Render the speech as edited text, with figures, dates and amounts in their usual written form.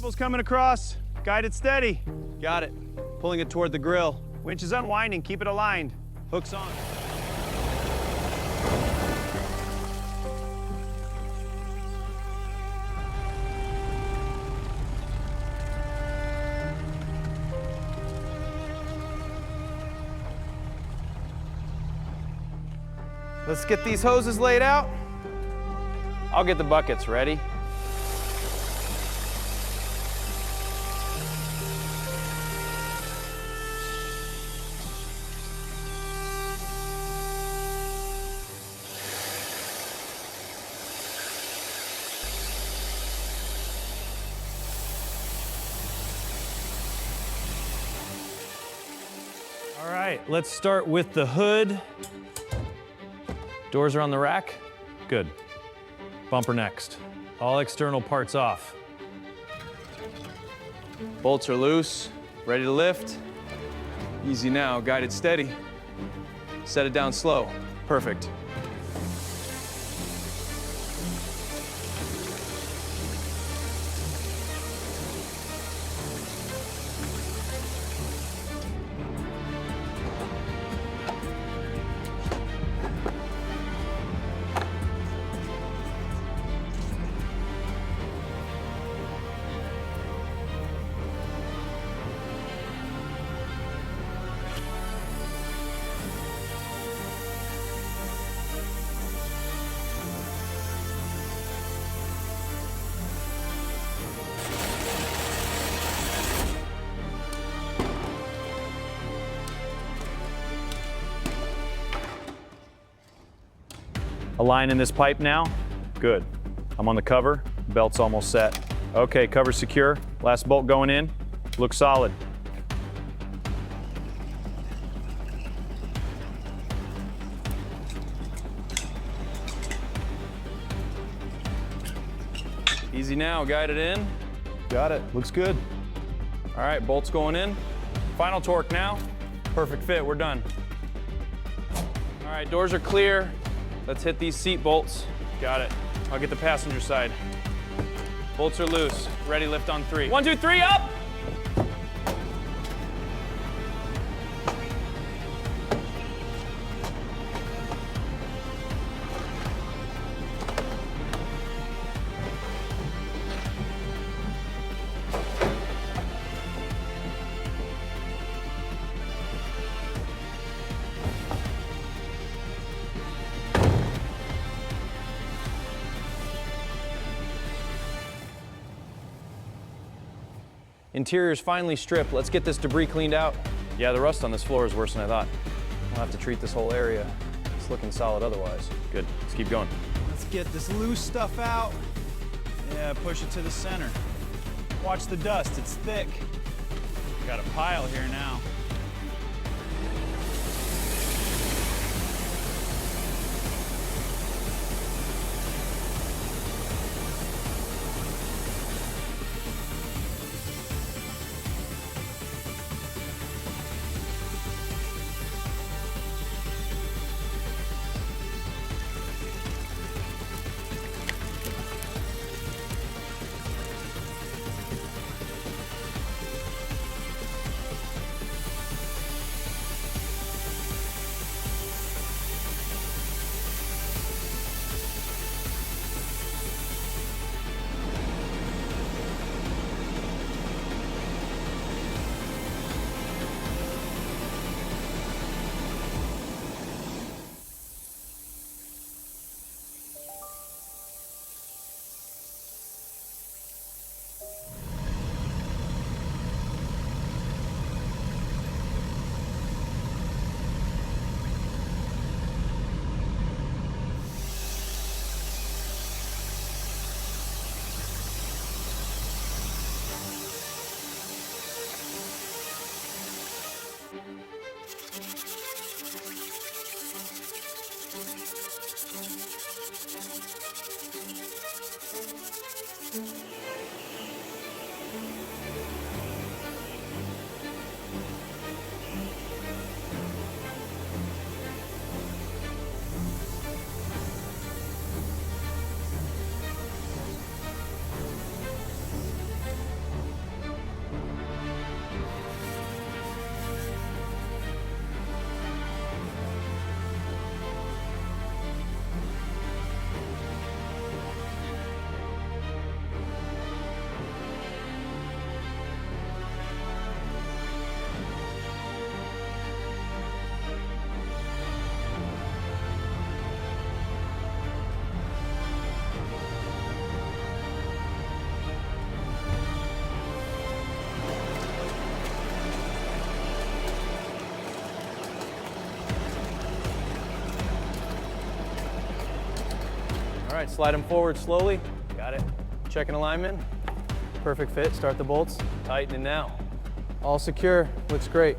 cable's coming across. Guide it steady. Got it. Pulling it toward the grill. Winch is unwinding, keep it aligned. Hook's on. Let's get these hoses laid out. I'll get the buckets ready. All right, let's start with the hood. Doors are on the rack. Good. Bumper next. All external parts off. Bolts are loose, ready to lift. Easy now, guide it steady. Set it down slow. Perfect. Aligning this pipe now. Good. I'm on the cover. Belt's almost set. Okay, cover's secure. Last bolt going in. Looks solid. Easy now, guide it in. Got it. Looks good. All right, bolts going in. Final torque now. Perfect fit, we're done. All right, doors are clear. Let's hit these seat bolts. Got it. I'll get the passenger side. Bolts are loose. Ready, lift on 3. 1, 2, 3, up! Interior's finally stripped. Let's get this debris cleaned out. Yeah, the rust on this floor is worse than I thought. I'll have to treat this whole area. It's looking solid otherwise. Good, let's keep going. Let's get this loose stuff out. Yeah, push it to the center. Watch the dust, it's thick. Got a pile here now. right, slide them forward slowly. Got it. Checking alignment. Perfect fit. Start the bolts. Tighten it now. All secure. Looks great.